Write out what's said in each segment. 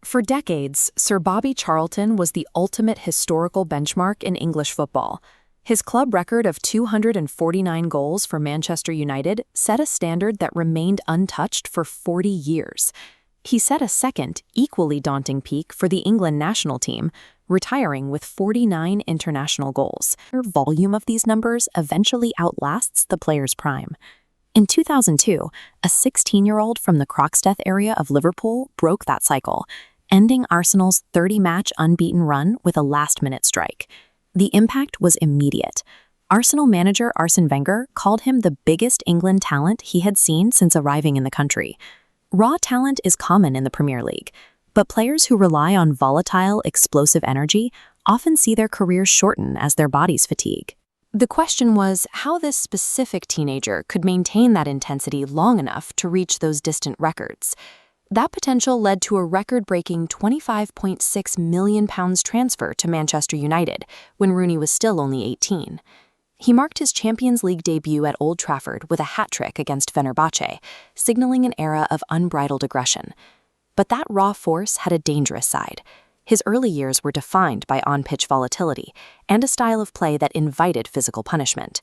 For decades, Sir Bobby Charlton was the ultimate historical benchmark in English football. His club record of 249 goals for Manchester United set a standard that remained untouched for 40 years. He set a second, equally daunting peak for the England national team, retiring with 49 international goals. The volume of these numbers eventually outlasts the player's prime. In 2002, a 16-year-old from the Croxteth area of Liverpool broke that cycle, ending Arsenal's 30-match unbeaten run with a last-minute strike. The impact was immediate. Arsenal manager Arsene Wenger called him the biggest England talent he had seen since arriving in the country. Raw talent is common in the Premier League, but players who rely on volatile, explosive energy often see their careers shorten as their bodies fatigue. The question was how this specific teenager could maintain that intensity long enough to reach those distant records. That potential led to a record-breaking £25.6 million transfer to Manchester United when Rooney was still only 18. He marked his Champions League debut at Old Trafford with a hat-trick against Fenerbahce, signaling an era of unbridled aggression. But that raw force had a dangerous side. His early years were defined by on-pitch volatility and a style of play that invited physical punishment.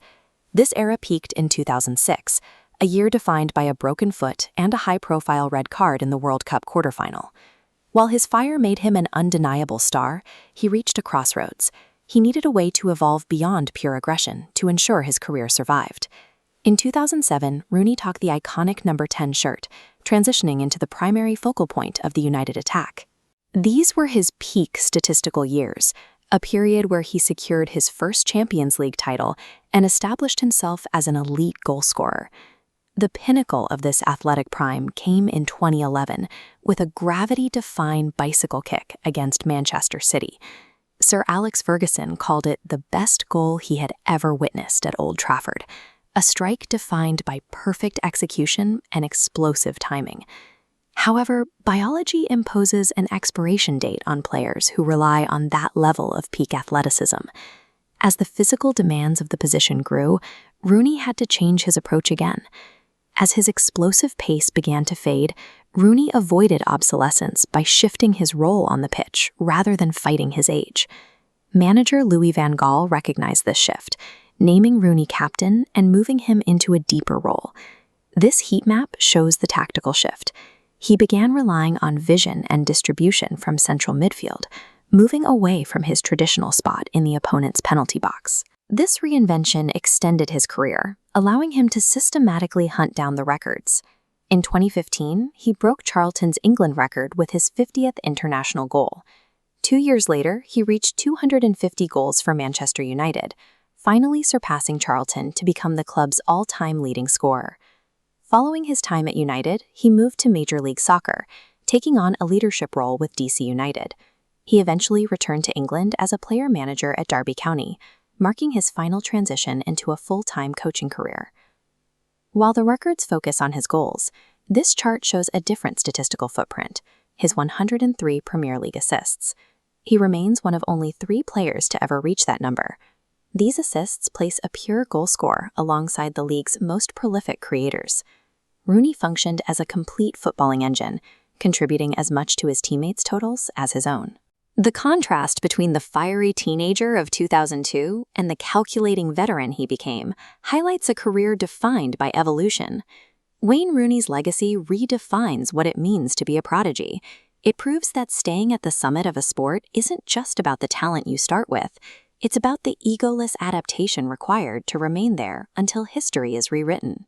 This era peaked in 2006, a year defined by a broken foot and a high-profile red card in the World Cup quarterfinal. While his fire made him an undeniable star, he reached a crossroads. He needed a way to evolve beyond pure aggression to ensure his career survived. In 2007, Rooney took the iconic number 10 shirt, transitioning into the primary focal point of the United attack. These were his peak statistical years, a period where he secured his first Champions League title and established himself as an elite goalscorer. The pinnacle of this athletic prime came in 2011 with a gravity-defying bicycle kick against Manchester City. Sir Alex Ferguson called it the best goal he had ever witnessed at Old Trafford, a strike defined by perfect execution and explosive timing. However, biology imposes an expiration date on players who rely on that level of peak athleticism. As the physical demands of the position grew, Rooney had to change his approach again. As his explosive pace began to fade, Rooney avoided obsolescence by shifting his role on the pitch rather than fighting his age. Manager Louis van Gaal recognized this shift, naming Rooney captain and moving him into a deeper role. This heat map shows the tactical shift. He began relying on vision and distribution from central midfield, moving away from his traditional spot in the opponent's penalty box. This reinvention extended his career, allowing him to systematically hunt down the records. In 2015, he broke Charlton's England record with his 50th international goal. 2 years later, he reached 250 goals for Manchester United, finally surpassing Charlton to become the club's all-time leading scorer. Following his time at United, he moved to Major League Soccer, taking on a leadership role with DC United. He eventually returned to England as a player-manager at Derby County, marking his final transition into a full-time coaching career. While the records focus on his goals, this chart shows a different statistical footprint, his 103 Premier League assists. He remains one of only 3 players to ever reach that number. These assists place a pure goal scorer alongside the league's most prolific creators. Rooney functioned as a complete footballing engine, contributing as much to his teammates' totals as his own. The contrast between the fiery teenager of 2002 and the calculating veteran he became highlights a career defined by evolution. Wayne Rooney's legacy redefines what it means to be a prodigy. It proves that staying at the summit of a sport isn't just about the talent you start with, it's about the egoless adaptation required to remain there until history is rewritten.